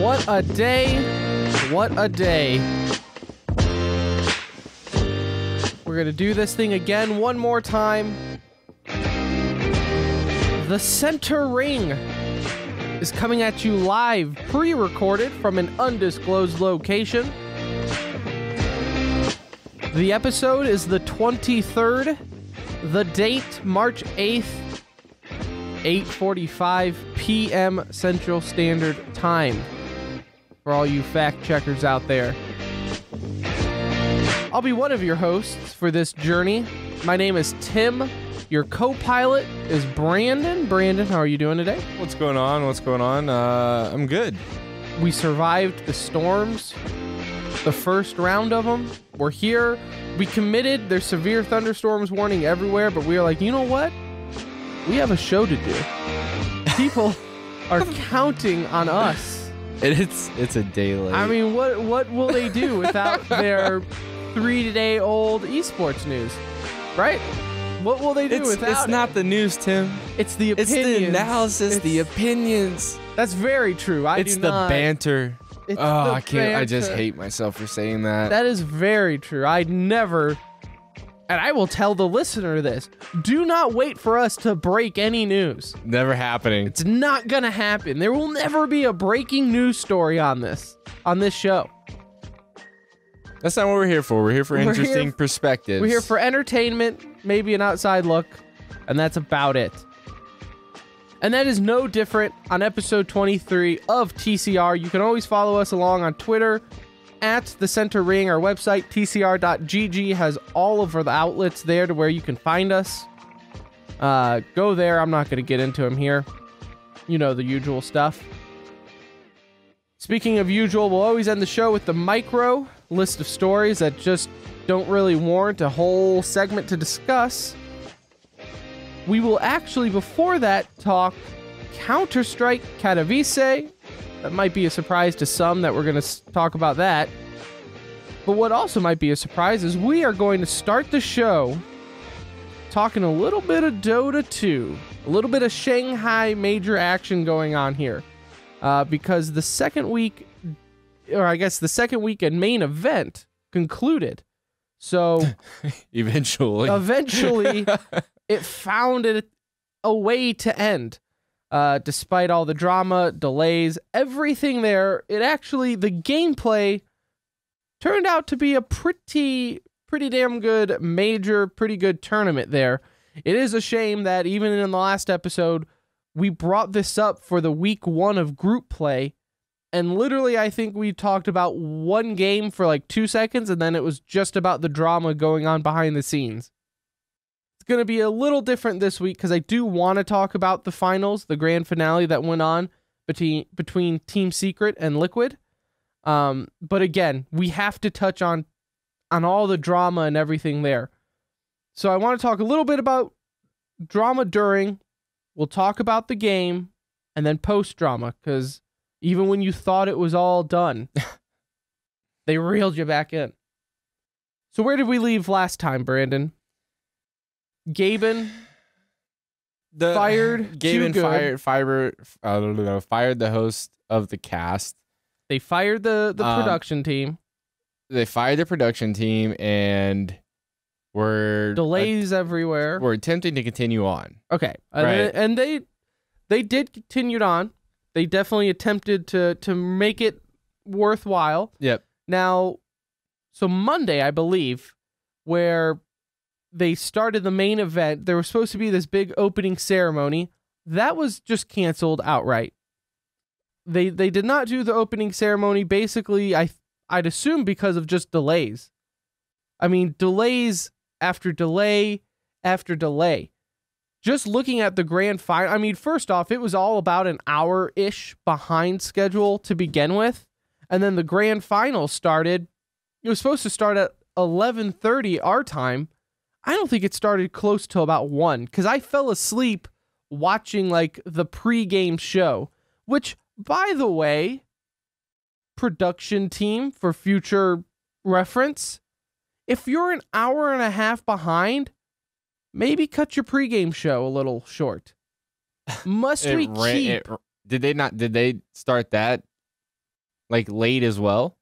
What a day. What a day. We're going to do this thing again one more time. The Center Ring is coming at you live, pre-recorded from an undisclosed location. The episode is the 23rd. The date, March 8th, 8:45 p.m. Central Standard Time. For all you fact checkers out there. I'll be one of your hosts for this journey. My name is Tim. Your co-pilot is Brandon. Brandon, how are you doing today? What's going on? I'm good. We survived the storms, the first round of them. We're here. We committed. There's severe thunderstorms warning everywhere, but we are like, you know what? We have a show to do. People are counting on us. It's a day late. I mean, what will they do without their 3-day-old esports news, right? What will they do without It's not the news, Tim. It's the opinions. It's the analysis, the opinions. That's very true. It's the banter. I can't. I just hate myself for saying that. That is very true. I never, and I will tell the listener this, do not wait for us to break any news. Never happening. It's not gonna happen. There will never be a breaking news story on this show. That's not what we're here for. We're here for interesting perspectives. We're here for entertainment, maybe an outside look, and that's about it. And that is no different on episode 23 of TCR. You can always follow us along on Twitter at the Center Ring. Our website, tcr.gg, has all of the outlets there to where you can find us. Go there. I'm not going to get into them here. You know, the usual stuff. Speaking of usual, we'll always end the show with the micro list of stories that just don't really warrant a whole segment to discuss. We will actually, before that, talk Counter-Strike Katowice. That might be a surprise to some that we're going to talk about that. But what also might be a surprise is we are going to start the show talking a little bit of Dota 2. A little bit of Shanghai Major action going on here. Because the second week, or I guess the second weekend main event concluded. So eventually it found a way to end. Despite all the drama, delays, everything there, the gameplay turned out to be a pretty damn good major, pretty good tournament there. It is a shame that even in the last episode, we brought this up for the week 1 of group play, and literally I think we talked about one game for like 2 seconds, and then it was just about the drama going on behind the scenes. It's going to be a little different this week because I do want to talk about the finals, the grand finale that went on between Team Secret and Liquid. But again, we have to touch on all the drama and everything there. So I want to talk a little bit about drama during. We'll talk about the game and then post-drama, because even when you thought it was all done, they reeled you back in. So where did we leave last time, Brandon? Gaben fired the host of the cast. They fired the production team. They fired the production team, and were delays everywhere. We're attempting to continue on. Okay, right. And they did continue on. They definitely attempted to make it worthwhile. Yep. Now, so Monday, I believe, where they started the main event, there was supposed to be this big opening ceremony. That was just canceled outright. They did not do the opening ceremony. Basically, I'd assume because of just delays. I mean, delays after delay after delay. Just looking at the grand final, I mean, first off, it was all about an hour-ish behind schedule to begin with. And then the grand final started, it was supposed to start at 11:30 our time. I don't think it started close to about 1, because I fell asleep watching like the pre-game show, which, by the way, production team for future reference, if you're an hour and a half behind, maybe cut your pregame show a little short. Did they start that like late as well?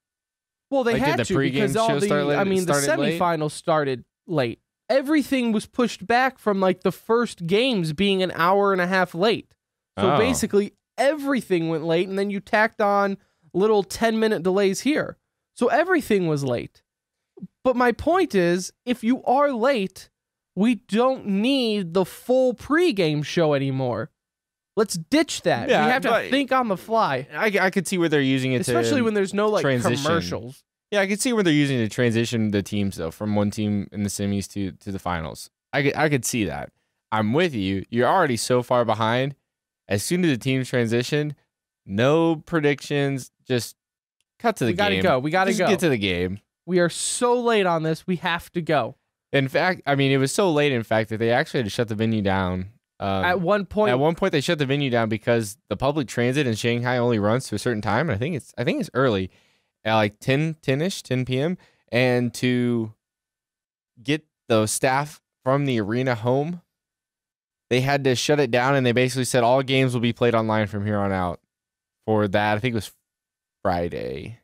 Well, they like, had did the to pregame because show start late, the semifinals started late. Everything was pushed back from like the first games being an hour and a half late. So basically everything went late, and then you tacked on little 10-minute delays here. So everything was late. But my point is, if you are late, we don't need the full pregame show anymore. Let's ditch that. Yeah, we have to think on the fly. I could see where they're using it, especially when there's no like commercials. Yeah, I could see where they're using it to transition the teams though from one team in the semis to the finals. I could see that. I'm with you. You're already so far behind. As soon as the teams transition, no predictions. Just cut to the game. We gotta go. Get to the game. We are so late on this. We have to go. In fact, I mean, it was so late, in fact, that they actually had to shut the venue down. At one point, they shut the venue down because the public transit in Shanghai only runs to a certain time. And I think it's early, at like 10 p.m. And to get the staff from the arena home, they had to shut it down. And they basically said all games will be played online from here on out. For that, I think it was Friday.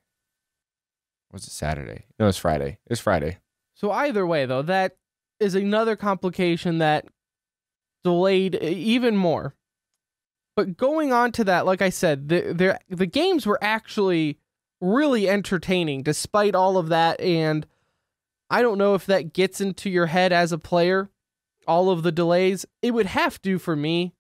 Was it Saturday? No, it was Friday. It was Friday. So either way, though, that is another complication that delayed even more. But going on to that, like I said, the games were actually really entertaining despite all of that. And I don't know if that gets into your head as a player, all of the delays. It would have to for me.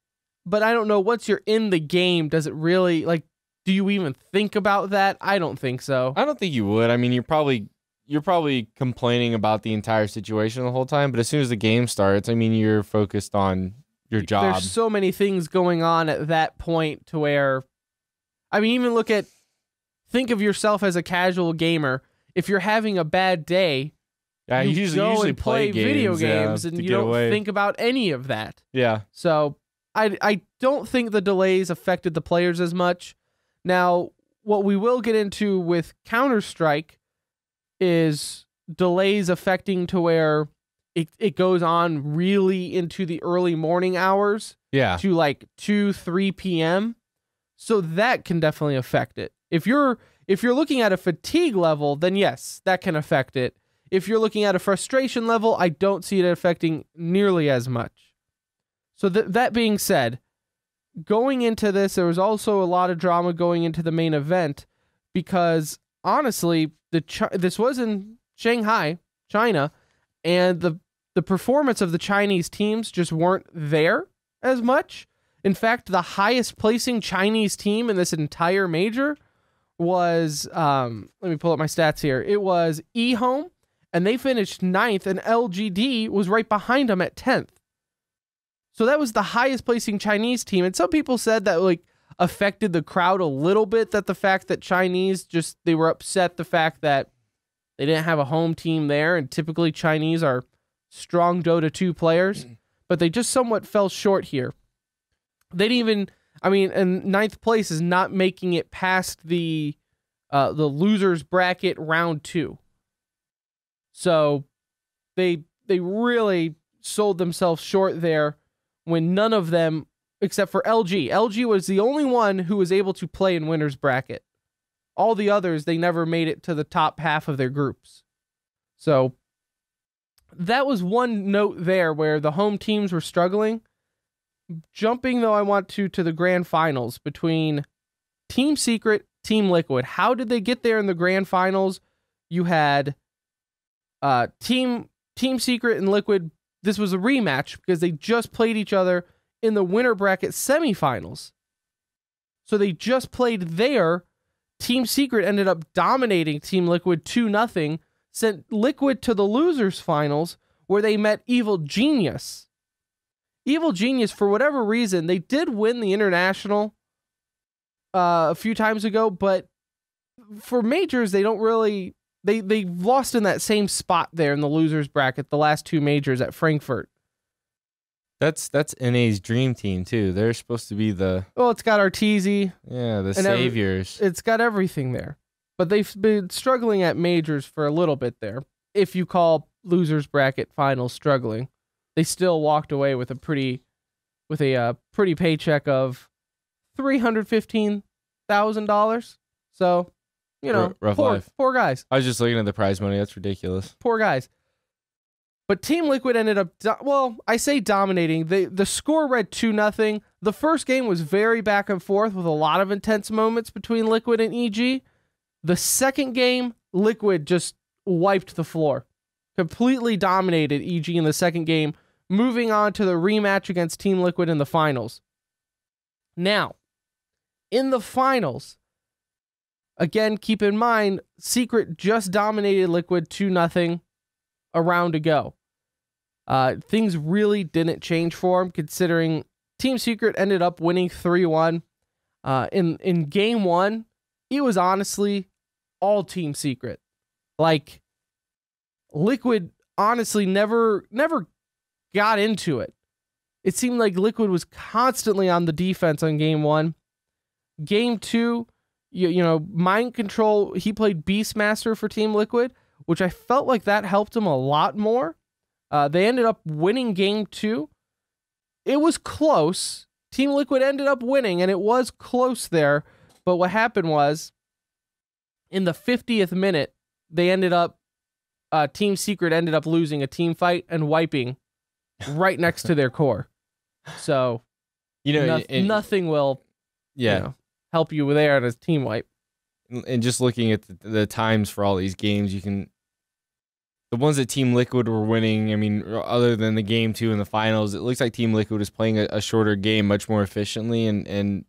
But I don't know, once you're in the game, does it really, like, do you even think about that? I don't think so. I don't think you would. I mean, you're probably complaining about the entire situation the whole time, but as soon as the game starts, I mean, you're focused on your job. There's so many things going on at that point to where, I mean, even think of yourself as a casual gamer. If you're having a bad day, you usually play video games and you don't think about any of that. Yeah. So I don't think the delays affected the players as much. Now, what we will get into with Counter-Strike is delays affecting to where it goes on really into the early morning hours. Yeah. To like 2-3 p.m. So that can definitely affect it. If you're looking at a fatigue level, then yes, that can affect it. If you're looking at a frustration level, I don't see it affecting nearly as much. So that being said, going into this, there was also a lot of drama going into the main event because honestly, this was in Shanghai, China, and the performance of the Chinese teams just weren't there as much. In fact, the highest placing Chinese team in this entire major was, let me pull up my stats here. It was eHome, and they finished 9th, and LGD was right behind them at 10th. So that was the highest placing Chinese team. And some people said that like affected the crowd a little bit, that the fact that Chinese they were upset the fact that they didn't have a home team there. And typically Chinese are strong Dota 2 players, but they just somewhat fell short here. They didn't even, I mean, and 9th place is not making it past the losers bracket round 2. So they really sold themselves short there. When none of them, except for LG was the only one who was able to play in winner's bracket. All the others, they never made it to the top half of their groups. So that was one note there where the home teams were struggling. Jumping, though, I want to the grand finals between Team Secret, Team Liquid. How did they get there in the grand finals? You had Team Secret and Liquid. This was a rematch because they just played each other in the winner bracket semifinals. So they just played there. Team Secret ended up dominating Team Liquid 2-0, sent Liquid to the losers finals where they met Evil Genius. Evil Genius, for whatever reason, they did win the international a few times ago, but for majors, they don't really... They lost in that same spot there in the losers bracket the last 2 majors at Frankfurt. That's NA's dream team too. They're supposed to be the... Well, it's got Arteezy. Yeah, the saviors. It's got everything there. But they've been struggling at majors for a little bit there. if you call losers bracket finals struggling. They still walked away with a pretty paycheck of $315,000. So, you know, rough life. Poor guys. I was just looking at the prize money. That's ridiculous. Poor guys. But Team Liquid ended up, I say dominating. The score read 2-0. The first game was very back and forth with a lot of intense moments between Liquid and EG. The second game, Liquid just wiped the floor. Completely dominated EG in the second game, moving on to the rematch against Team Liquid in the finals. Now, in the finals, again, keep in mind, Secret just dominated Liquid 2-0 a round ago. Things really didn't change for him, considering Team Secret ended up winning 3-1. In game one, it was honestly all Team Secret. Like, Liquid honestly never got into it. It seemed like Liquid was constantly on the defense on game one. Game two, you know, Mind Control, he played Beastmaster for Team Liquid, which I felt like that helped him a lot more. They ended up winning game two. It was close. Team Liquid ended up winning, and it was close there. But what happened was, in the 50th minute, Team Secret ended up losing a team fight and wiping right next to their core. So, nothing will help you there at a team wipe. And just looking at the times for all these games, the ones that Team Liquid were winning, I mean, other than the game two in the finals, it looks like Team Liquid was playing a shorter game much more efficiently and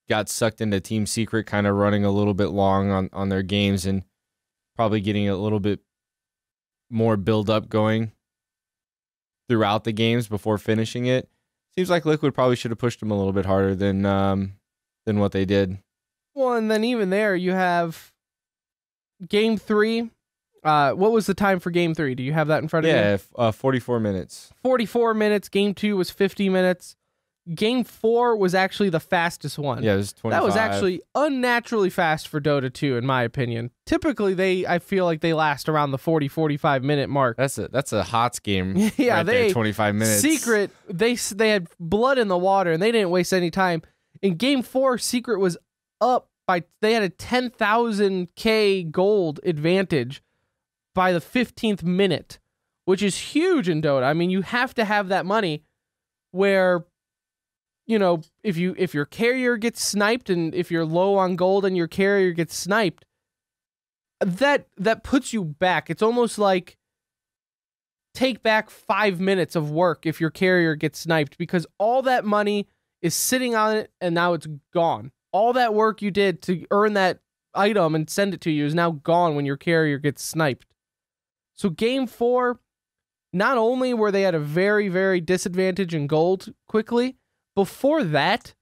got sucked into Team Secret kind of running a little bit long on their games and probably getting a little bit more build-up going throughout the games before finishing it. Seems like Liquid probably should have pushed them a little bit harder than what they did. Well, and then even there, you have game three. What was the time for game three? Do you have that in front of you? Yeah, 44 minutes. 44 minutes. Game two was 50 minutes. Game four was actually the fastest one. Yeah, it was 25. That was actually unnaturally fast for Dota 2, in my opinion. Typically, I feel like they last around the 40-45 minute mark. That's a HOTS game. Yeah, there, 25 minutes. Secret, they had blood in the water, and they didn't waste any time. In game four, Secret was up they had a 10,000K gold advantage by the 15th minute, which is huge in Dota. I mean, you have to have that money where, you know, if your carrier gets sniped and if you're low on gold and your carrier gets sniped, that puts you back. It's almost like take back 5 minutes of work if your carrier gets sniped, because all that money is sitting on it and now it's gone. All that work you did to earn that item and send it to you is now gone when your carrier gets sniped. So game four, not only were they at a very, very disadvantage in gold quickly, before that,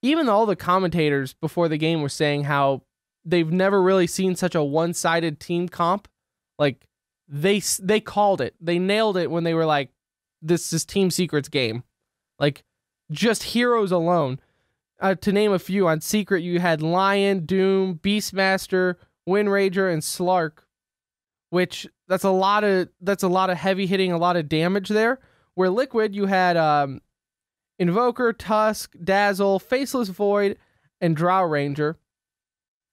even all the commentators before the game were saying how they've never really seen such a one-sided team comp. Like, they called it. They nailed it when they were like, this is Team Secret's game. Like, just heroes alone. To name a few, on Secret, you had Lion, Doom, Beastmaster, Windrager, and Slark, which that's a lot of heavy hitting, a lot of damage there. Where Liquid, you had Invoker, Tusk, Dazzle, Faceless Void, and Drow Ranger.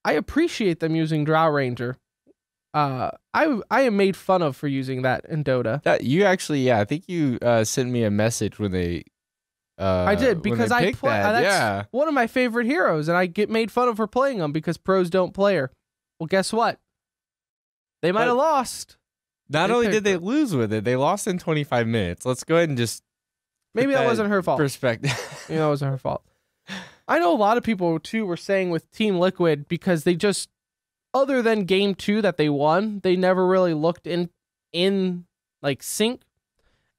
I appreciate them using Drow Ranger. I am made fun of for using that in Dota. That you actually, yeah, I think you sent me a message when they. I did, because I play. That's one of my favorite heroes, and I get made fun of for playing them because pros don't play her. Well, guess what? They might have lost. Not only did they lose with it, they lost in 25 minutes. Let's go ahead and just. Maybe that wasn't her fault. Perspective. Maybe that wasn't her fault. I know a lot of people too were saying with Team Liquid, because they just, other than game two that they won, they never really looked in like sync.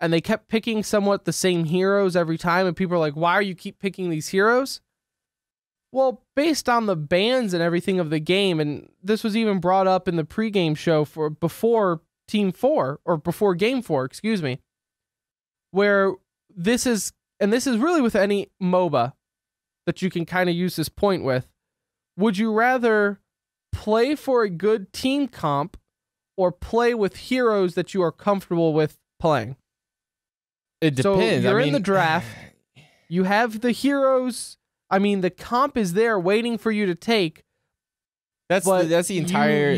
And they kept picking somewhat the same heroes every time. And people are like, why are you keep picking these heroes? Well, based on the bans and everything of the game, and this was even brought up in the pregame show before Game 4, excuse me, where this is really with any MOBA that you can kind of use this point with. Would you rather play for a good team comp or play with heroes that you are comfortable with playing? It depends. So you're in the draft. You have the heroes. I mean, the comp is there waiting for you to take. That's the entire.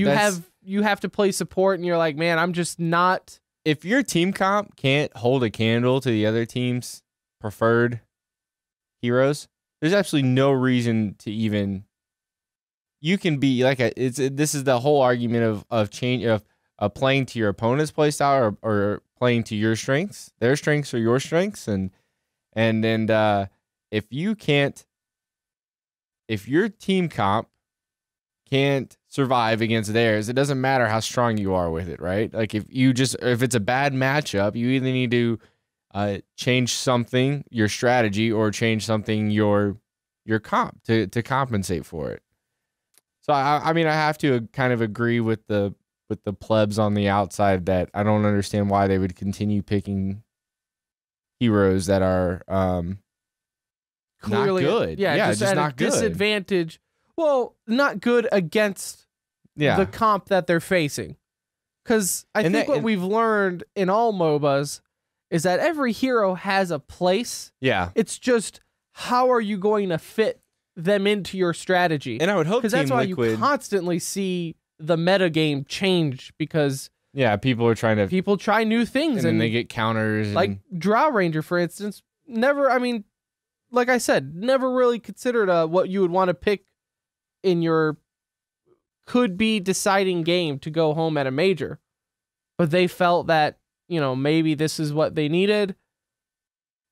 You have to play support, and you're like, man, I'm just not. If your team comp can't hold a candle to the other team's preferred heroes, there's absolutely no reason to even. You can be like this is the whole argument of change of playing to your opponent's playstyle or playing to your strengths. Their strengths are your strengths, and if your team comp can't survive against theirs, it doesn't matter how strong you are with it, right? Like if it's a bad matchup, you either need to change something, your strategy, or change something your comp to compensate for it. So I mean I have to kind of agree with the plebs on the outside that I don't understand why they would continue picking heroes that are clearly not good. Yeah, just not good. Disadvantage. Well, not good against the comp that they're facing. Because I think what we've learned in all MOBAs is that every hero has a place. Yeah. It's just how are you going to fit them into your strategy? And I would hope because that's why you constantly see the meta game change because people try new things and then they get counters. Like Drow Ranger, for instance, like I said, never really considered what you would want to pick in your could-be deciding game to go home at a major. But they felt that, maybe this is what they needed.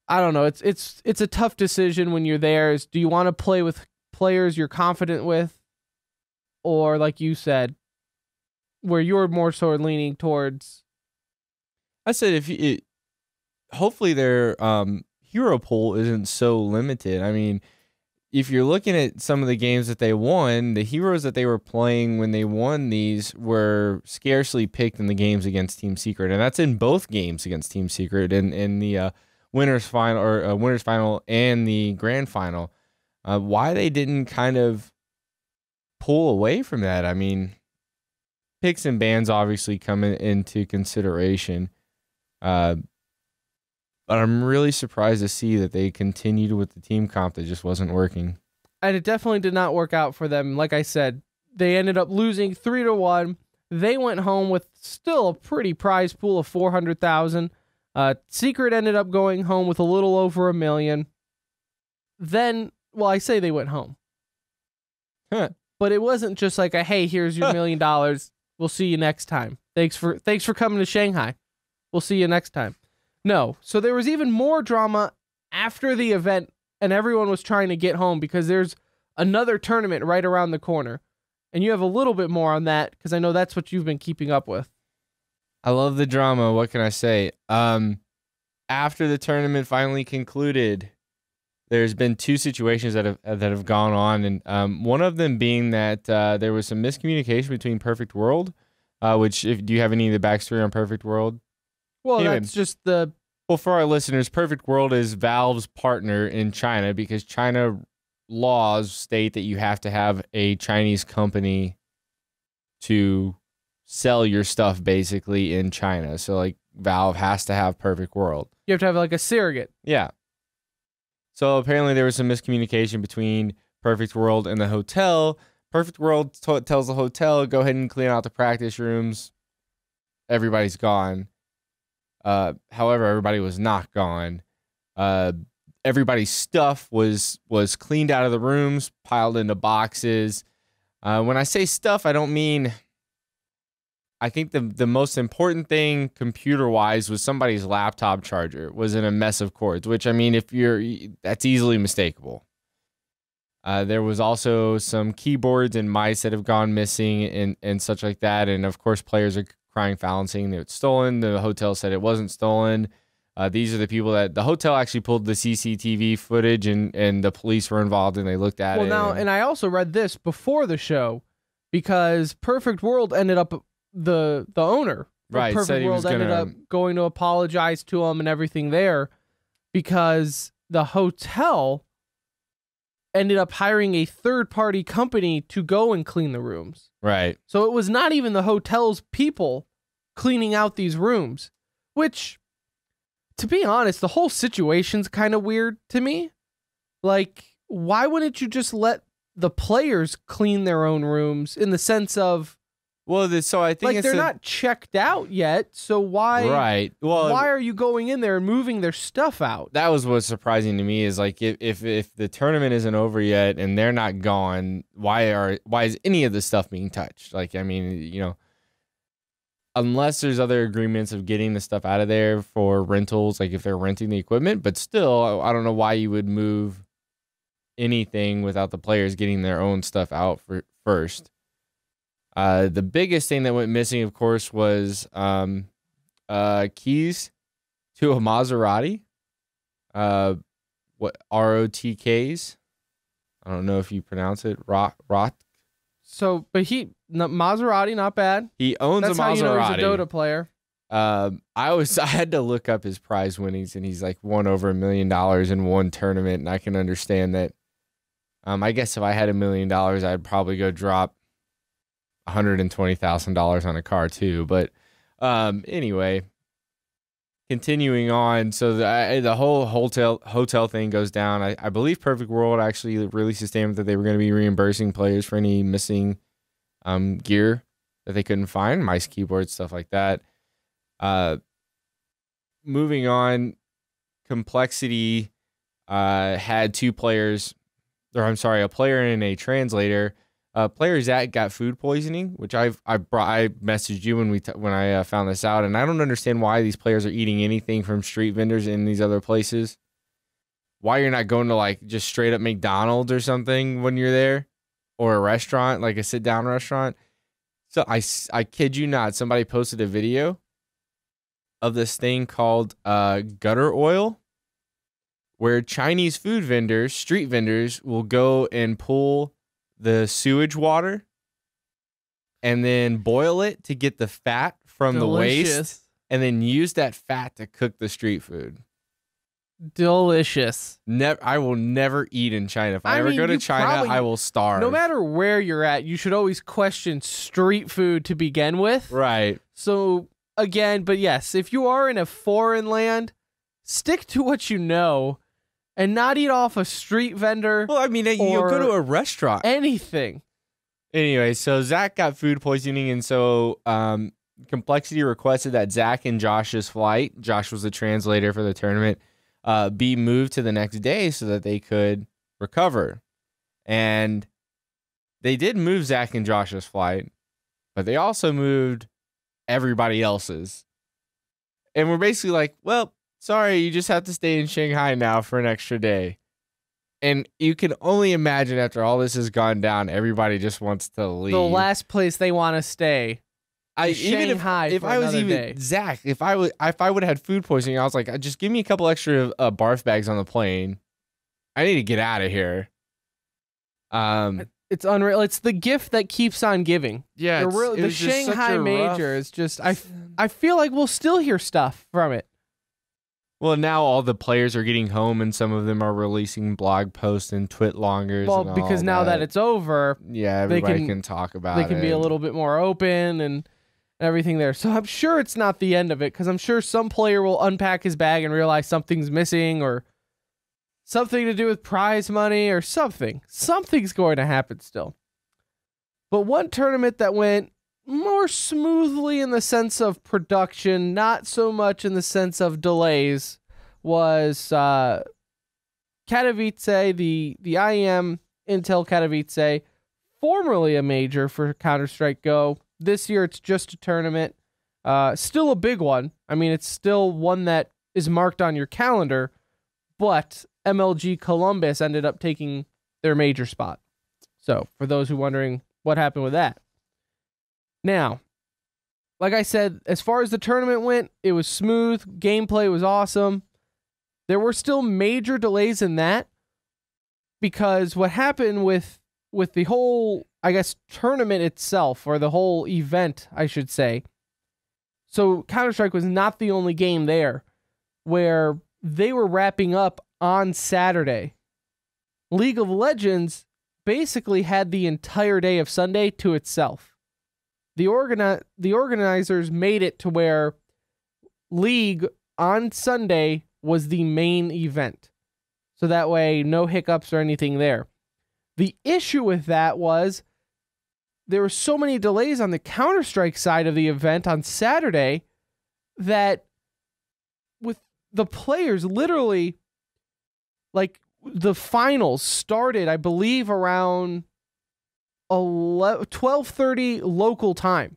I don't know. It's a tough decision when you're there. Do you want to play with players you're confident with? Or, like you said, where you're more so leaning towards... I said hopefully their hero pool isn't so limited. I mean, if you're looking at some of the games that they won, the heroes that they were playing when they won these were scarcely picked in the games against Team Secret, and that's in both games against Team Secret in the winners final and the grand final. Why they didn't kind of pull away from that? I mean, picks and bans obviously come into consideration. But I'm really surprised to see that they continued with the team comp that just wasn't working. And it definitely did not work out for them. Like I said, they ended up losing 3-1. They went home with still a pretty prize pool of 400,000. Secret ended up going home with a little over $1 million. Then, well, I say they went home. Huh. But it wasn't just like hey, here's your $1 million. We'll see you next time. Thanks for coming to Shanghai. We'll see you next time. No. So there was even more drama after the event, and everyone was trying to get home because there's another tournament right around the corner. And you have a little bit more on that because I know that's what you've been keeping up with. I love the drama. What can I say? After the tournament finally concluded, there's been two situations that have gone on, and one of them being that there was some miscommunication between Perfect World, do you have any of the backstory on Perfect World? Well, that's just the... Well, for our listeners, Perfect World is Valve's partner in China because China laws state that you have to have a Chinese company to sell your stuff basically in China. So, like, Valve has to have Perfect World. You have to have, like, a surrogate. Yeah. So, apparently there was some miscommunication between Perfect World and the hotel. Perfect World tells the hotel, go ahead and clean out the practice rooms. Everybody's gone. However, everybody was not gone. Everybody's stuff was cleaned out of the rooms, piled into boxes. When I say stuff, I don't mean... I think the most important thing computer-wise was somebody's laptop charger was in a mess of cords, which, I mean, that's easily mistakable. There was also some keyboards and mice that have gone missing and such like that. And, of course, players are crying foul and saying that it's stolen. The hotel said it wasn't stolen. These are the people that the hotel actually pulled the CCTV footage and the police were involved and they looked at it. Well, now, and I also read this before the show because Perfect World ended up, the owner of Perfect World ended up going to apologize to him and everything there because the hotel ended up hiring a third-party company to go and clean the rooms. Right. So it was not even the hotel's people cleaning out these rooms, which, to be honest, the whole situation's kind of weird to me. Like, why wouldn't you just let the players clean their own rooms in the sense of, well, so I think like, they're not checked out yet, so why? Right. Well, why are you going in there and moving their stuff out? That was what's surprising to me is like if the tournament isn't over yet and they're not gone, why is any of the stuff being touched? Like, I mean, you know, unless there's other agreements of getting the stuff out of there for rentals, like if they're renting the equipment, but still, I don't know why you would move anything without the players getting their own stuff out first. The biggest thing that went missing, of course, was keys to a Maserati. What ROTKs? I don't know if you pronounce it. Rot. So, but Maserati, not bad. He owns That's a Maserati. How you know he's a Dota player. I had to look up his prize winnings, and he's like won over $1 million in one tournament, and I can understand that. I guess if I had $1 million, I'd probably go drop $120,000 on a car too. But anyway, continuing on. So the whole hotel thing goes down. I believe Perfect World actually released a statement that they were going to be reimbursing players for any missing gear that they couldn't find, mice, keyboards, stuff like that. Moving on, Complexity had two players, or I'm sorry, a player and a translator. Player Zach got food poisoning, which I messaged you when I found this out, and I don't understand why these players are eating anything from street vendors in these other places. Why you're not going to like just straight up McDonald's or something when you're there, or a restaurant, like a sit down restaurant. So I kid you not, somebody posted a video of this thing called gutter oil, where Chinese food vendors, street vendors, will go and pull the sewage water and then boil it to get the fat from the waste, and then use that fat to cook the street food. Delicious. I will never eat in China. If I ever go to China, I will starve. No matter where you're at, you should always question street food to begin with. Right. So again, but yes, if you are in a foreign land, stick to what you know. And not eat off a street vendor. Well, I mean, you'll go to a restaurant. Anything. Anyway, so Zach got food poisoning, and so Complexity requested that Zach and Josh's flight, Josh was the translator for the tournament, be moved to the next day so that they could recover. And they did move Zach and Josh's flight, but they also moved everybody else's. And we're basically like, well, sorry, you just have to stay in Shanghai now for an extra day. And you can only imagine after all this has gone down, everybody just wants to leave. The last place they want to stay. Shanghai. If I was even day. Zach, if I would have had food poisoning, I was like, just give me a couple extra barf bags on the plane. I need to get out of here. It's unreal. It's the gift that keeps on giving. Yeah, the Shanghai Major is just. I feel like we'll still hear stuff from it. Well, now all the players are getting home, and some of them are releasing blog posts and twit-longers. Well, because now that it's over, yeah, everybody can talk about it. They can be a little bit more open and everything there. So I'm sure it's not the end of it, because I'm sure some player will unpack his bag and realize something's missing, or something to do with prize money, or something. Something's going to happen still. But one tournament that went more smoothly in the sense of production, not so much in the sense of delays, was Katowice, the IEM Intel Katowice, formerly a major for Counter-Strike Go. This year it's just a tournament. Still a big one. I mean, it's still one that is marked on your calendar, but MLG Columbus ended up taking their major spot. So, for those who are wondering what happened with that. Now, like I said, as far as the tournament went, it was smooth. Gameplay was awesome. There were still major delays in that, because what happened with the whole, I guess, tournament itself, or the whole event, I should say. So Counter-Strike was not the only game there, where they were wrapping up on Saturday. League of Legends basically had the entire day of Sunday to itself. The organizers made it to where League on Sunday was the main event. So that way, no hiccups or anything there. The issue with that was there were so many delays on the Counter-Strike side of the event on Saturday that with the players literally, like, the finals started, I believe, around 12:30 local time.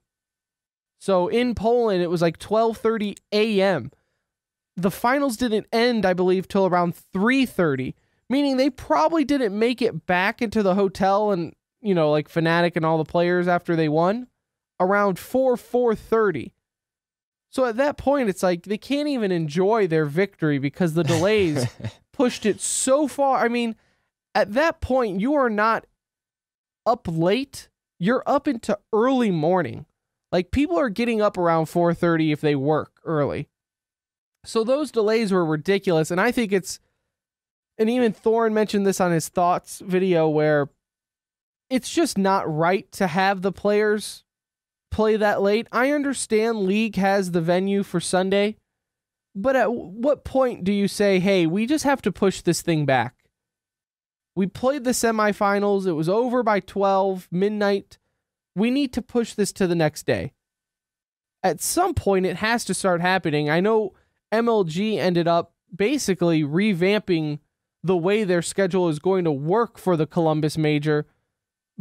So in Poland, it was like 12:30 a.m. The finals didn't end, I believe, till around 3:30, meaning they probably didn't make it back into the hotel and, you know, like Fnatic and all the players after they won around 4:30. So at that point, it's like they can't even enjoy their victory because the delays pushed it so far. I mean, at that point, you are not up late. You're up into early morning. Like, people are getting up around 4:30 if they work early. So those delays were ridiculous. And I think it's, and even Thorne mentioned this on his thoughts video, where it's just not right to have the players play that late. I understand League has the venue for Sunday, but at what point do you say, hey, we just have to push this thing back? We played the semifinals. It was over by 12 midnight. We need to push this to the next day. At some point, it has to start happening. I know MLG ended up basically revamping the way their schedule is going to work for the Columbus Major,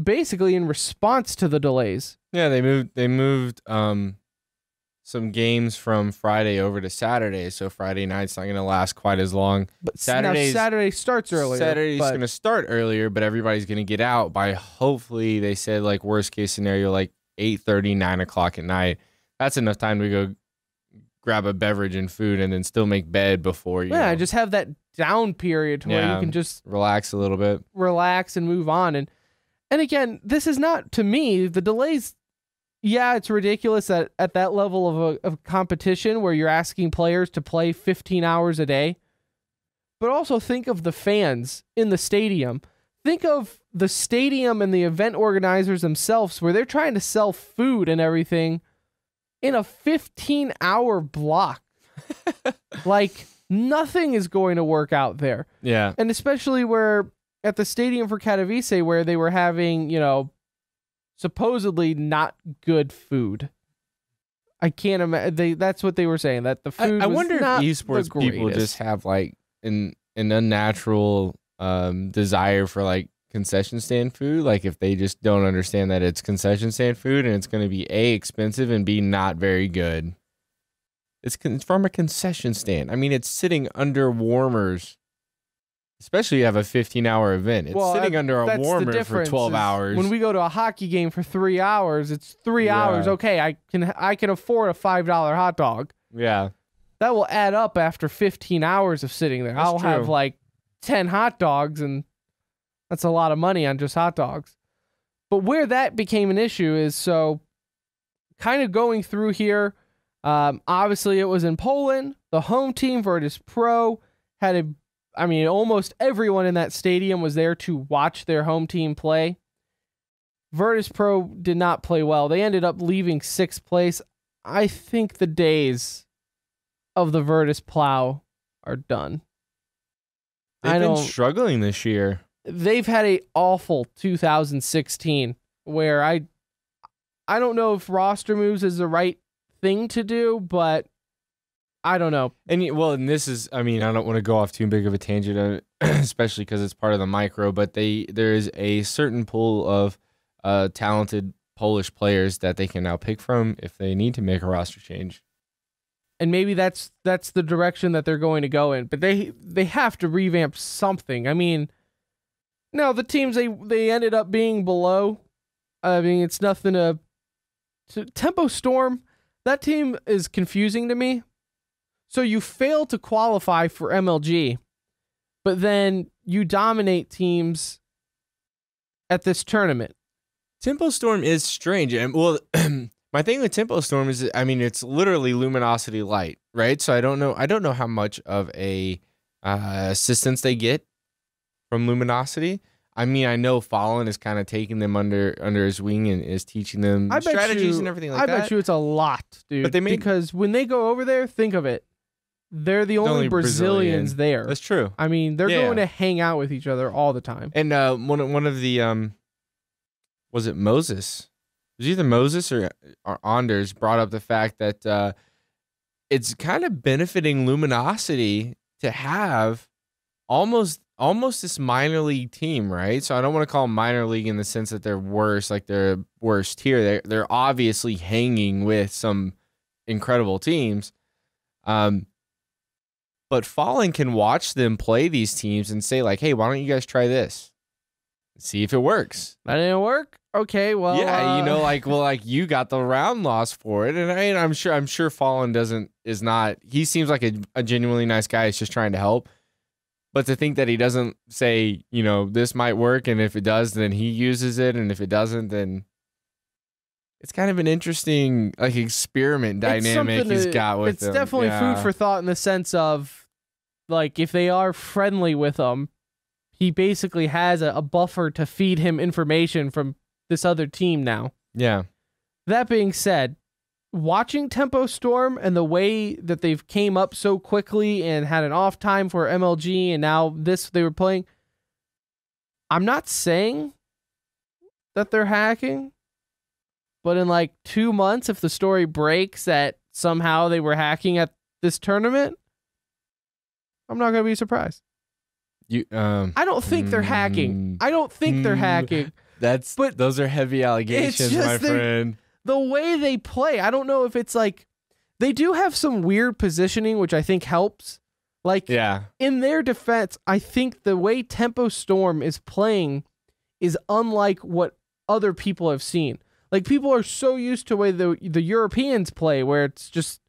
basically in response to the delays. Yeah, they moved some games from Friday over to Saturday, so Friday night's not going to last quite as long. But Saturday starts earlier. Saturday's going to start earlier, but everybody's going to get out by, hopefully, they said, like, worst case scenario, like 8:30, 9 o'clock at night. That's enough time to go grab a beverage and food and then still make bed before you. Yeah, just have that down period to where you can just relax a little bit, relax and move on. And again, this is not, to me, the delays. Yeah, it's ridiculous at that level of competition where you're asking players to play 15 hours a day. But also think of the fans in the stadium. Think of the stadium and the event organizers themselves, where they're trying to sell food and everything in a 15-hour block. Like, nothing is going to work out there. Yeah. And especially where at the stadium for Katowice, where they were having, you know, supposedly not good food. I can't imagine. That's what they were saying, that the food. I was wonder not if esports the people greatest. just have like an unnatural desire for like concession stand food. Like, if they just don't understand that it's concession stand food and it's going to be A, expensive, and B, not very good. It's from a concession stand. I mean, it's sitting under warmers. Especially you have a 15-hour event. It's sitting under a warmer for 12 hours. When we go to a hockey game for 3 hours, it's 3 hours. Okay, I can afford a $5 hot dog. Yeah. That will add up after 15 hours of sitting there. I'll have like 10 hot dogs, and that's a lot of money on just hot dogs. But where that became an issue is, so kind of going through here, obviously it was in Poland. The home team, Virtus Pro, had almost everyone in that stadium was there to watch their home team play. Virtus Pro did not play well. They ended up leaving 6th place. I think the days of the Virtus Plow are done. They've been struggling this year. They've had an awful 2016 where I don't know if roster moves is the right thing to do, but I don't know. And this is, I don't want to go off too big of a tangent, especially because it's part of the micro, but there is a certain pool of talented Polish players that they can now pick from if they need to make a roster change. And maybe that's the direction that they're going to go in, but they have to revamp something. I mean, no, the teams they ended up being below. I mean, it's nothing to Tempo Storm. That team is confusing to me. So you fail to qualify for MLG, but then you dominate teams at this tournament. Tempo Storm is strange. And my thing with Tempo Storm is, it's literally Luminosity Light, right? So I don't know how much of a assistance they get from Luminosity. I mean, I know Fallen is kind of taking them under his wing and is teaching them strategies and everything like that. I bet you it's a lot, dude. But because when they go over there, think of it. They're the only Brazilians there. That's true. I mean, they're going to hang out with each other all the time. And one of the was it Moses? It was either Moses or Anders brought up the fact that it's kind of benefiting Luminosity to have almost this minor league team, right? So I don't want to call them minor league in the sense that they're worse, like they're worst tier. They're obviously hanging with some incredible teams. But Fallen can watch them play these teams and say, like, hey, why don't you guys try this? See if it works. That didn't work? Okay, well. Yeah, you got the round loss for it. And I'm sure Fallen is not, he seems like a genuinely nice guy. He's just trying to help. But to think that he doesn't say, this might work, and if it does, then he uses it, and if it doesn't, then it's kind of an interesting experiment dynamic he's got with them. It's definitely food for thought in the sense of, if they are friendly with him, he basically has a buffer to feed him information from this other team now. Yeah. That being said, watching Tempo Storm and the way that they've came up so quickly and had an off time for MLG and now they were playing, I'm not saying that they're hacking, but in 2 months, if the story breaks that somehow they were hacking at this tournament, I'm not going to be surprised. I don't think they're hacking. I don't think they're hacking. Those are heavy allegations, my friend. The way they play, I don't know if it's they do have some weird positioning, which I think helps. In their defense, I think the way Tempo Storm is playing is unlike what other people have seen. People are so used to the way the Europeans play, where it's just,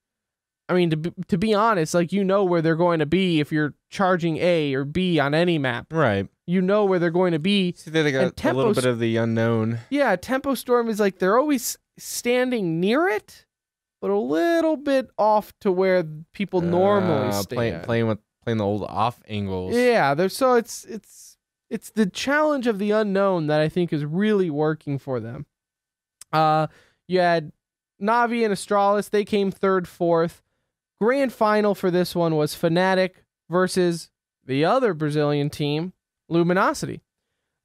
to be honest, where they're going to be if you're charging A or B on any map. Right. You know where they're going to be. See, they got a little bit of the unknown. Yeah, Tempo Storm is they're always standing near it, but a little bit off to where people normally stand. Playing the old off angles. Yeah, it's the challenge of the unknown that I think is really working for them. You had Navi and Astralis. They came 3rd, 4th. Grand final for this one was Fnatic versus the other Brazilian team, Luminosity.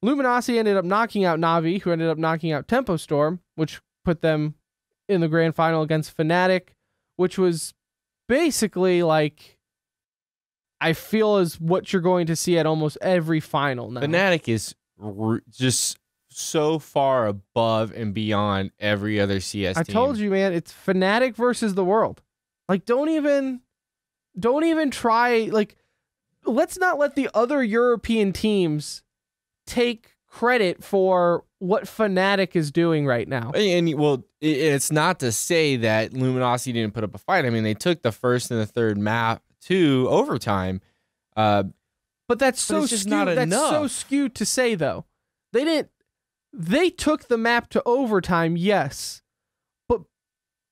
Luminosity ended up knocking out Navi, who ended up knocking out Tempo Storm, which put them in the grand final against Fnatic, which was basically I feel is what you're going to see at almost every final now. Fnatic is just so far above and beyond every other CS team. I told you, man, it's Fnatic versus the world. Don't even try. Let's not let the other European teams take credit for what Fnatic is doing right now. And it's not to say that Luminosity didn't put up a fight. They took the 1st and the 3rd map to overtime. But that's so it's just skewed. not enough. That's so skewed to say, though. They didn't. They took the map to overtime, yes, but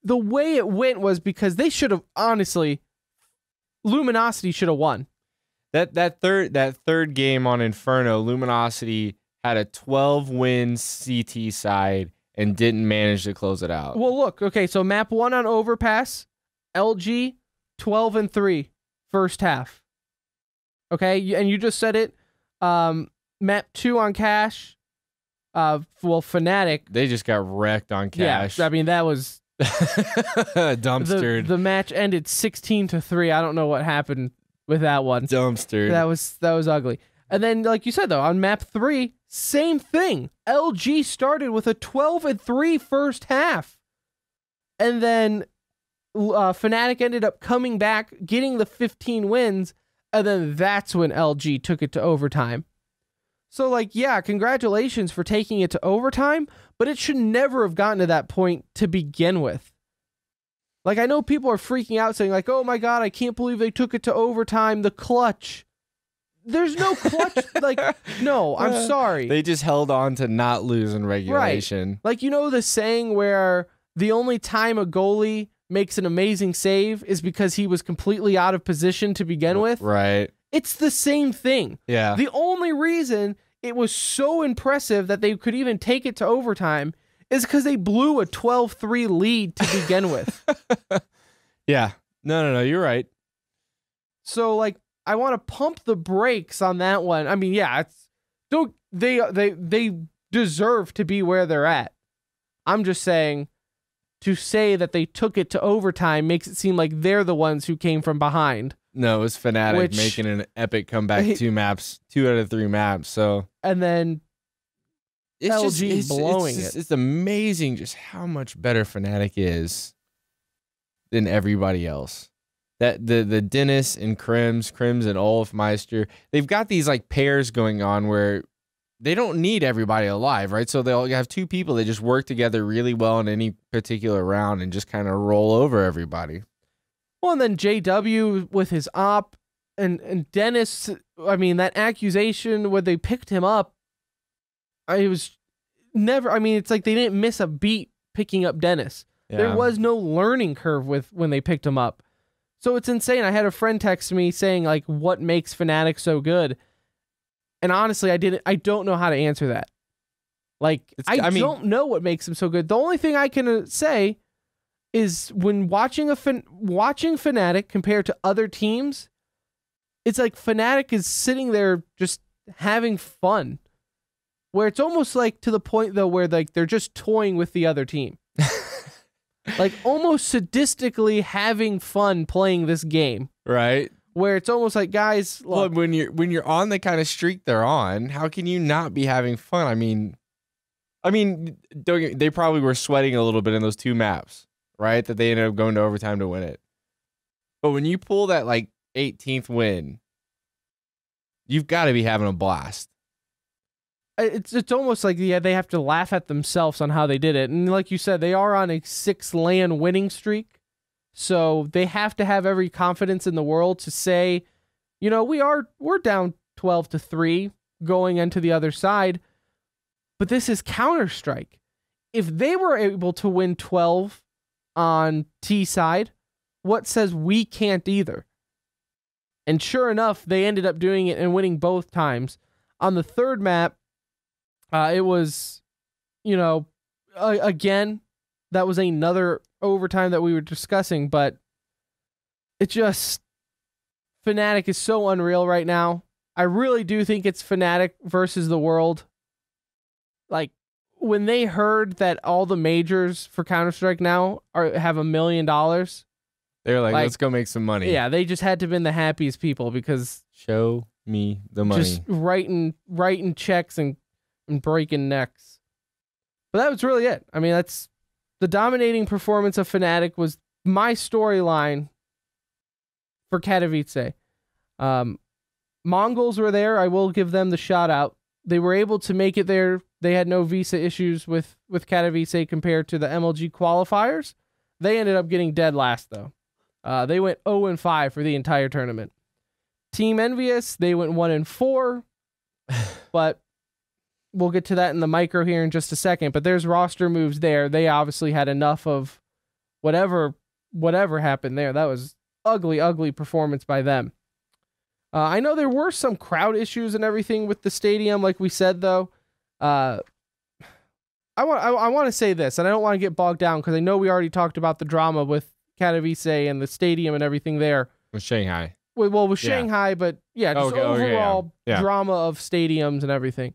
the way it went was because they should have, honestly, Luminosity should have won. That third game on Inferno, Luminosity had a 12-win CT side and didn't manage to close it out. Well, look, okay, so map 1 on Overpass, LG 12-3 first half. Okay, and you just said it. Map 2 on Cash. Fnatic. They just got wrecked on Cash. Yeah, that was dumpstered. The match ended 16-3. I don't know what happened with that one. Dumpstered. That was ugly. And then, like you said, though, on map 3, same thing. LG started with a 12-3 first half. And then Fnatic ended up coming back, getting the 15 wins, and then that's when LG took it to overtime. So, congratulations for taking it to overtime, but it should never have gotten to that point to begin with. I know people are freaking out saying, oh my God, I can't believe they took it to overtime, the clutch. There's no clutch. No, I'm sorry. They just held on to not lose in regulation. Right. The saying where the only time a goalie makes an amazing save is because he was completely out of position to begin with? Right. It's the same thing. Yeah. The only reason it was so impressive that they could even take it to overtime is because they blew a 12-3 lead to begin with. Yeah. No, you're right. So, like, I want to pump the brakes on that one. I mean, yeah, they deserve to be where they're at. I'm just saying, to say that they took it to overtime makes it seem like they're the ones who came from behind. No, it was Fnatic making an epic comeback. 2 out of 3 maps. So, and then LG blowing it. It's amazing just how much better Fnatic is than everybody else. That the Dennis and Crims and Olafmeister, they've got these like pairs going on where they don't need everybody alive, right? So they'll have 2 people that just work together really well in any particular round and just kind of roll over everybody. Well, and then JW with his op and Dennis, I mean, that accusation when they picked him up, it's like they didn't miss a beat picking up Dennis. Yeah. There was no learning curve when they picked him up. So it's insane. I had a friend text me saying, like, what makes Fnatic so good? And honestly, I don't know how to answer that. Like, I don't know what makes them so good. The only thing I can say is when watching Fnatic compared to other teams, it's like Fnatic is sitting there just having fun. Where it's almost like to the point, though, where like they're just toying with the other team. Like almost sadistically having fun playing this game. Right. Where it's almost like, guys, look, well, when you're on the kind of streak they're on, how can you not be having fun? I mean, they probably were sweating a little bit in those 2 maps, right? That they ended up going to overtime to win it. But when you pull that like 18th win, you've got to be having a blast. It's almost like they have to laugh at themselves on how they did it. And like you said, they are on a 6 LAN winning streak. So they have to have every confidence in the world to say, you know, we're down 12-3 going into the other side. But this is Counter-Strike. If they were able to win 12 on T side, what says we can't either? And sure enough, they ended up doing it and winning both times. On the 3rd map, it was, you know, again, that was another overtime that we were discussing, but it just, Fnatic is so unreal right now. I really do think it's Fnatic versus the world. Like, when they heard that all the majors for Counter-Strike now have $1 million, they're like, let's go make some money. Yeah, they just had to have been the happiest people because show me the money. Just writing checks and breaking necks. But that was really it. I mean, that's the dominating performance of Fnatic was my storyline for Katowice. Mongols were there. I will give them the shout out. They were able to make it there. They had no visa issues with Katowice compared to the MLG qualifiers. They ended up getting dead last, though. They went 0-5 for the entire tournament. Team Envyus, they went 1-4, but we'll get to that in the micro here in just a second. But there's roster moves there. They obviously had enough of whatever happened there. That was ugly performance by them. I know there were some crowd issues and everything with the stadium, like we said, though. I want to say this, and I don't want to get bogged down because I know we already talked about the drama with Katowice and the stadium and everything there. With Shanghai. Well, with Shanghai, but yeah, just overall drama of stadiums and everything.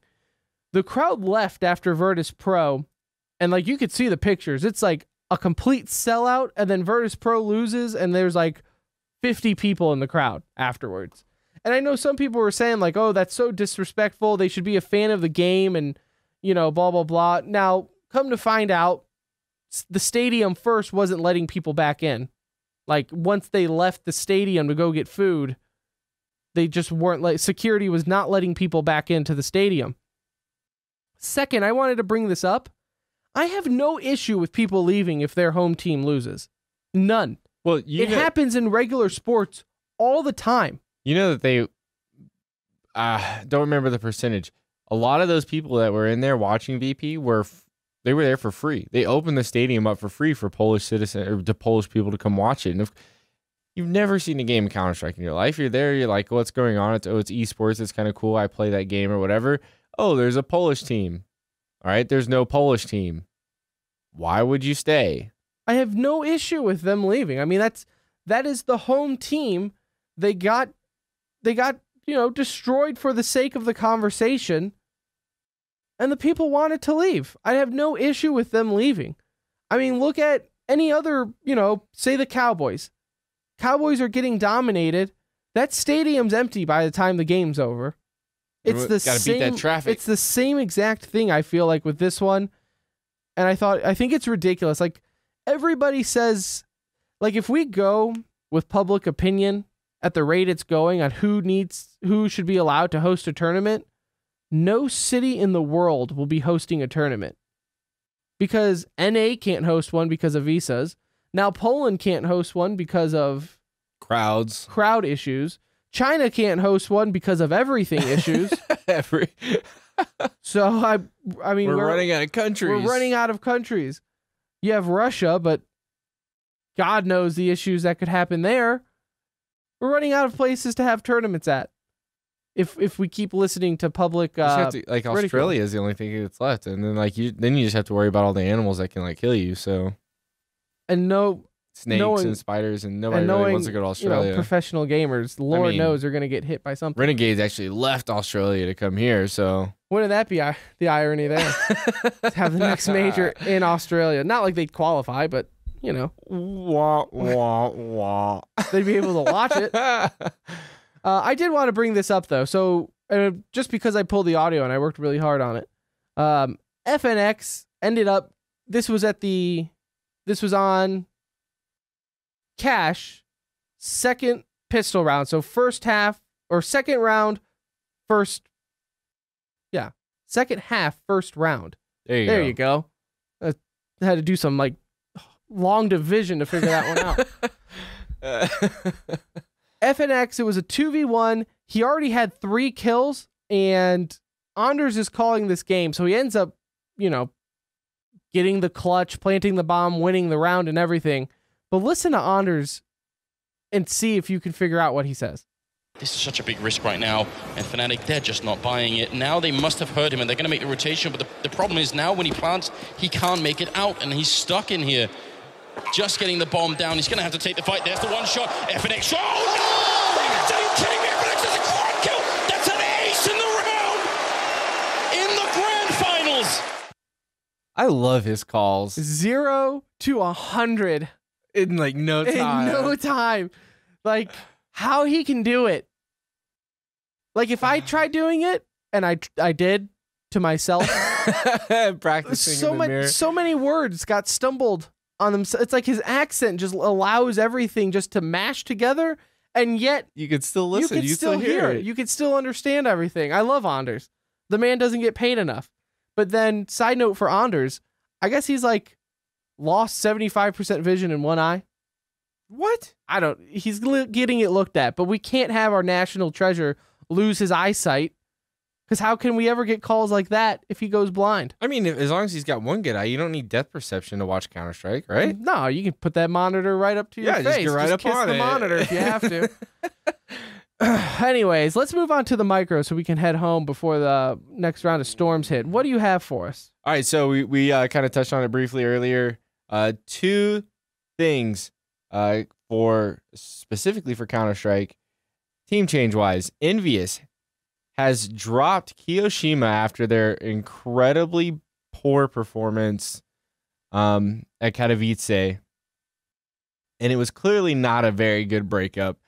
The crowd left after Virtus Pro, and like you could see the pictures. It's like a complete sellout, and then Virtus Pro loses, and there's like 50 people in the crowd afterwards. And I know some people were saying like, oh, that's so disrespectful. They should be a fan of the game and, you know, blah, blah, blah. Now, come to find out, the stadium first wasn't letting people back in. Like, once they left the stadium to go get food, they just weren't security was not letting people back into the stadium. Second, I wanted to bring this up. I have no issue with people leaving if their home team loses. None. Well, it happens in regular sports all the time. You know that they, don't remember the percentage. A lot of those people that were in there watching VP were there for free. They opened the stadium up for free for Polish citizens or to Polish people to come watch it. And if You've never seen a game of Counter-Strike in your life. You're there, you're like, what's going on? It's esports, it's kind of cool. I play that game or whatever. Oh, there's a Polish team. All right, there's no Polish team. Why would you stay? I have no issue with them leaving. I mean, that is the home team. They got destroyed for the sake of the conversation, and the people wanted to leave. I have no issue with them leaving. I mean, look at any other, say the Cowboys. Cowboys are getting dominated. That stadium's empty by the time the game's over. It's the same. Beat that traffic. It's the same exact thing, I feel like, with this one. And I think it's ridiculous. Like, everybody says, like, if we go with public opinion at the rate it's going on who should be allowed to host a tournament, no city in the world will be hosting a tournament. Because NA can't host one because of visas. Now Poland can't host one because of crowd issues. China can't host one because of everything issues. So I mean we're running out of countries. We're running out of countries. You have Russia, but God knows the issues that could happen there. We're running out of places to have tournaments at. If we keep listening to public, Australia is the only thing that's left, and then you just have to worry about all the animals that can kill you. So, and snakes and spiders, and nobody really wants to go to Australia. Professional gamers, Lord knows, are going to get hit by something. Renegades actually left Australia to come here, so wouldn't that be the irony there? To have the next major in Australia, not like they'd qualify, but wah wah wah, they'd be able to watch it. I did want to bring this up, though. So just because I pulled the audio and I worked really hard on it, FNX ended up, this was on Cash, second pistol round. So second half, first round. There you go. I had to do some long division to figure that one out. FNX, it was a 2v1. He already had 3 kills, and Anders is calling this game. So he ends up, getting the clutch, planting the bomb, winning the round and everything. But listen to Anders and see if you can figure out what he says. This is such a big risk right now, and Fnatic, they're just not buying it. Now they must have heard him, and they're going to make the rotation, but the problem is now when he plants, he can't make it out, and he's stuck in here. Just getting the bomb down. He's going to have to take the fight. There's the one shot. FNX. Oh, no! Are you kidding me? FNX has a quad kill. That's an ace in the round. In the grand finals. I love his calls. 0 to 100. In no time. In no time. How he can do it. If I tried doing it, and I did to myself. Practicing in the mirror. So many words got stumbled on them. It's like his accent just allows everything just to mash together, and yet you could still listen. You could still hear it. You could still understand everything. I love Anders. The man doesn't get paid enough. But then, side note for Anders, I guess he's lost 75% vision in one eye. What? He's getting it looked at, but we can't have our national treasure lose his eyesight. Because how can we ever get calls like that if he goes blind? I mean, as long as he's got one good eye, you don't need depth perception to watch Counter-Strike, right? No, you can put that monitor right up to your face. Just get right up kiss on the monitor if you have to. Anyways, let's move on to the micro so we can head home before the next round of storms hit. What do you have for us? All right, so we kind of touched on it briefly earlier. 2 things specifically for Counter-Strike, team change-wise. Envyus has dropped Kiyoshima after their incredibly poor performance at Katowice. And it was clearly not a very good breakup.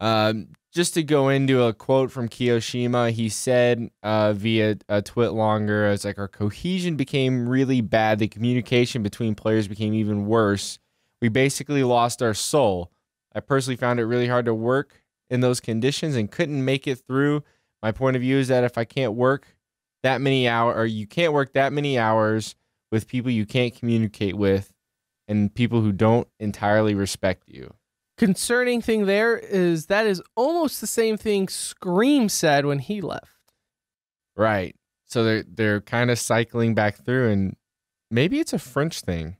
Just to go into a quote from Kiyoshima, he said via a tweet longer, it's our cohesion became really bad. The communication between players became even worse. We basically lost our soul. I personally found it really hard to work in those conditions and couldn't make it through. My point of view is that if I can't work that many hours, or you can't work that many hours with people you can't communicate with and people who don't entirely respect you. Concerning thing there is that is almost the same thing Scream said when he left. Right. So they're kind of cycling back through, and maybe it's a French thing.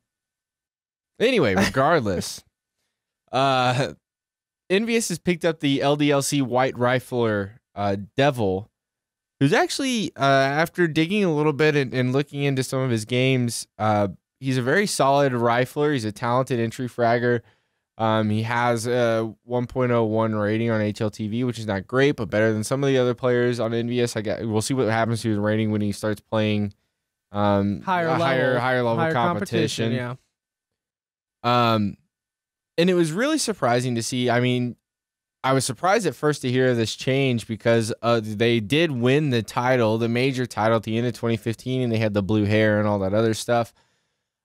Anyway, regardless, Envyus has picked up the LDLC White Rifler Devil, who's actually, after digging a little bit and looking into some of his games, he's a very solid rifler. He's a talented entry fragger. He has a 1.01 rating on HLTV, which is not great, but better than some of the other players on Envyus. We'll see what happens to his rating when he starts playing higher level competition. Yeah. And it was really surprising to see. I mean, I was surprised at first to hear this change because they did win the title, the major title at the end of 2015, and they had the blue hair and all that other stuff.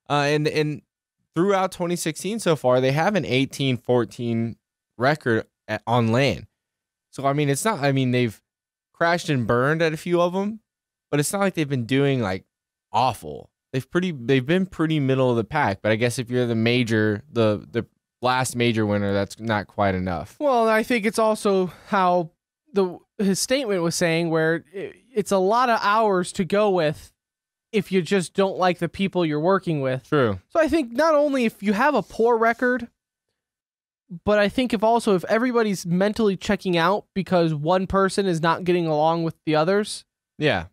And throughout 2016 so far, they have an 18-14 record on LAN. So, I mean, it's not, I mean, they've crashed and burned at a few of them, but it's not like they've been doing like awful. They've been pretty middle of the pack, but I guess if you're the major, the last major winner, that's not quite enough. Well, I think it's also how his statement was saying, where it's a lot of hours to go with if you just don't like the people you're working with. True. So I think not only if you have a poor record, but I think if everybody's mentally checking out because one person is not getting along with the others, yeah,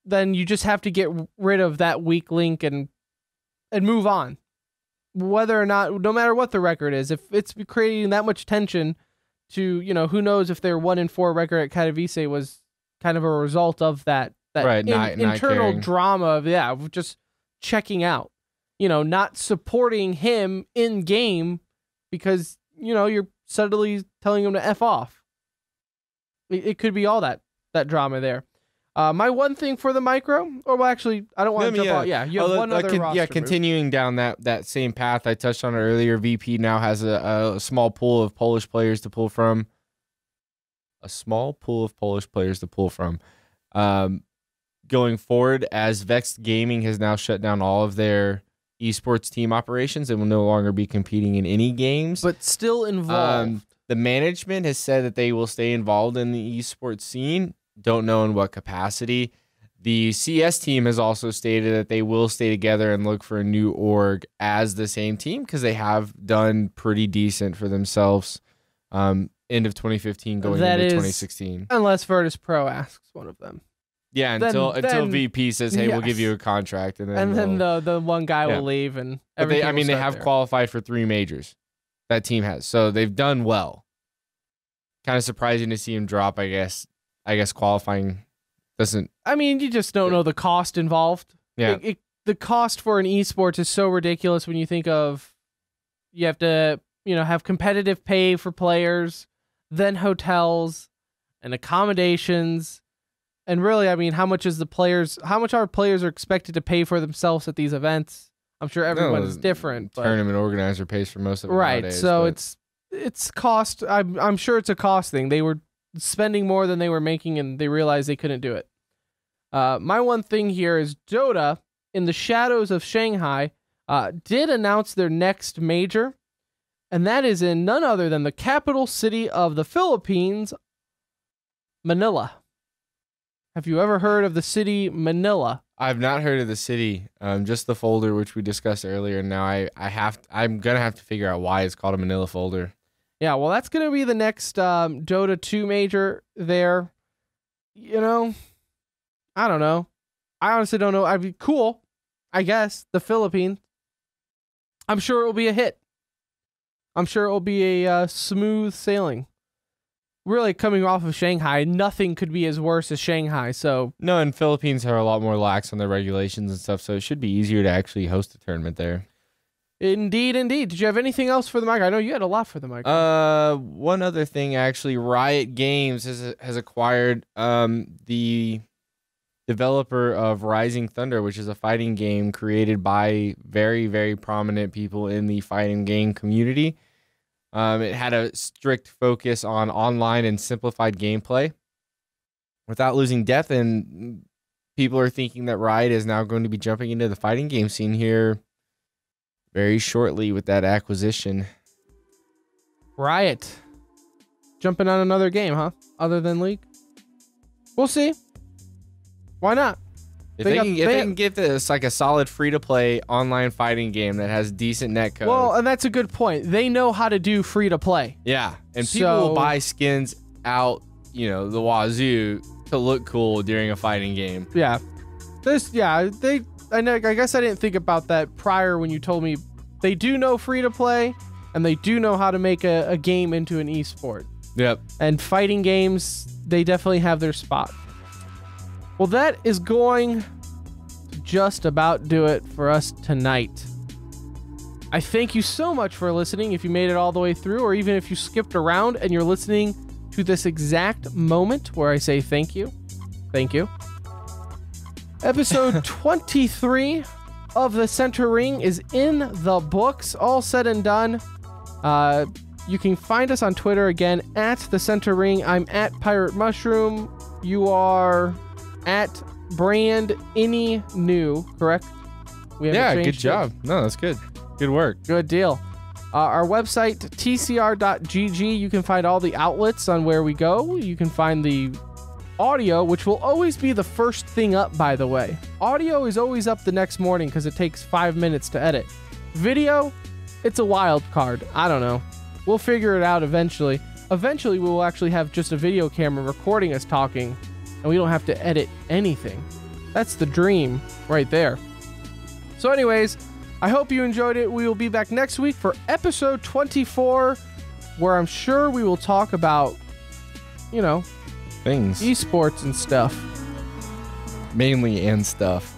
then you just have to get rid of that weak link and move on. Whether or not, no matter what the record is, if it's creating that much tension to, who knows if their 1-4 record at Katowice was kind of a result of that right, internal not drama of just checking out, not supporting him in game because, you're subtly telling him to F off. It could be all that drama there. My one thing for the micro, actually, I don't want to jump out. Yeah, you have one other roster move. Continuing down that same path I touched on earlier, VP now has a small pool of Polish players to pull from. Going forward, as Vex Gaming has now shut down all of their esports team operations and will no longer be competing in any games. But still involved. The management has said that they will stay involved in the esports scene. Don't know in what capacity. The CS team has also stated that they will stay together and look for a new org as the same team because they have done pretty decent for themselves. End of 2015 going into 2016. Unless Virtus Pro asks one of them. Yeah, until VP says, "Hey, we'll give you a contract," and then the one guy will leave, and everything. They have qualified for 3 majors. That team has, so they've done well. Kind of surprising to see him drop, I guess qualifying doesn't. I mean, you just don't know the cost involved. Yeah, the cost for an esports is so ridiculous when you think of you have to have competitive pay for players, then hotels and accommodations. And really, I mean, how much are players are expected to pay for themselves at these events? I'm sure everyone is different. But tournament organizer pays for most of it. Right. Nowadays, so it's cost. I'm sure it's a cost thing. They were spending more than they were making, and they realized they couldn't do it. My one thing here is Dota, in the shadows of Shanghai, did announce their next major, and that is in none other than the capital city of the Philippines, Manila. Have you ever heard of the city Manila? I've not heard of the city, just the folder which we discussed earlier. And now I'm gonna have to figure out why it's called a Manila folder. Yeah, well, that's gonna be the next Dota 2 major there. I don't know. I honestly don't know. I'd be cool, I guess. The Philippines. I'm sure it will be a hit. I'm sure it will be a smooth sailing. Really, coming off of Shanghai, nothing could be as worse as Shanghai. So no, and Philippines are a lot more lax on their regulations and stuff, so it should be easier to actually host a tournament there. Indeed. Did you have anything else for the mic? I know you had a lot for the mic. One other thing, actually, Riot Games has acquired the developer of Rising Thunder, which is a fighting game created by very, very prominent people in the fighting game community. It had a strict focus on online and simplified gameplay without losing depth, and people are thinking that Riot is now going to be jumping into the fighting game scene here very shortly with that acquisition. Riot jumping on another game, huh? Other than League? We'll see. Why not? If they can get this like a solid free-to-play online fighting game that has decent netcode. Well, and that's a good point. They know how to do free-to-play. Yeah, and people will buy skins out, the wazoo to look cool during a fighting game. Yeah. I guess I didn't think about that prior when you told me they do know free-to-play, and they do know how to make a game into an esport. Yep. And fighting games, they definitely have their spot. Well, that is going to just about do it for us tonight. I thank you so much for listening. If you made it all the way through, or even if you skipped around and you're listening to this exact moment where I say thank you. Thank you. Episode 23 of The Center Ring is in the books, all said and done. You can find us on Twitter again at The Center Ring. I'm at Pirate Mushroom. You are at Brand Any New, correct? Yeah, good job. No, that's good. Good work. Good deal. Our website, tcr.gg, you can find all the outlets on where we go. You can find the audio, which will always be the first thing up, by the way. Audio is always up the next morning because it takes 5 minutes to edit. Video, it's a wild card. I don't know. We'll figure it out eventually. Eventually, we will actually have just a video camera recording us talking, and we don't have to edit anything. That's the dream right there. So anyways, I hope you enjoyed it. We will be back next week for episode 24, where I'm sure we will talk about, things. Esports and stuff. Mainly and stuff.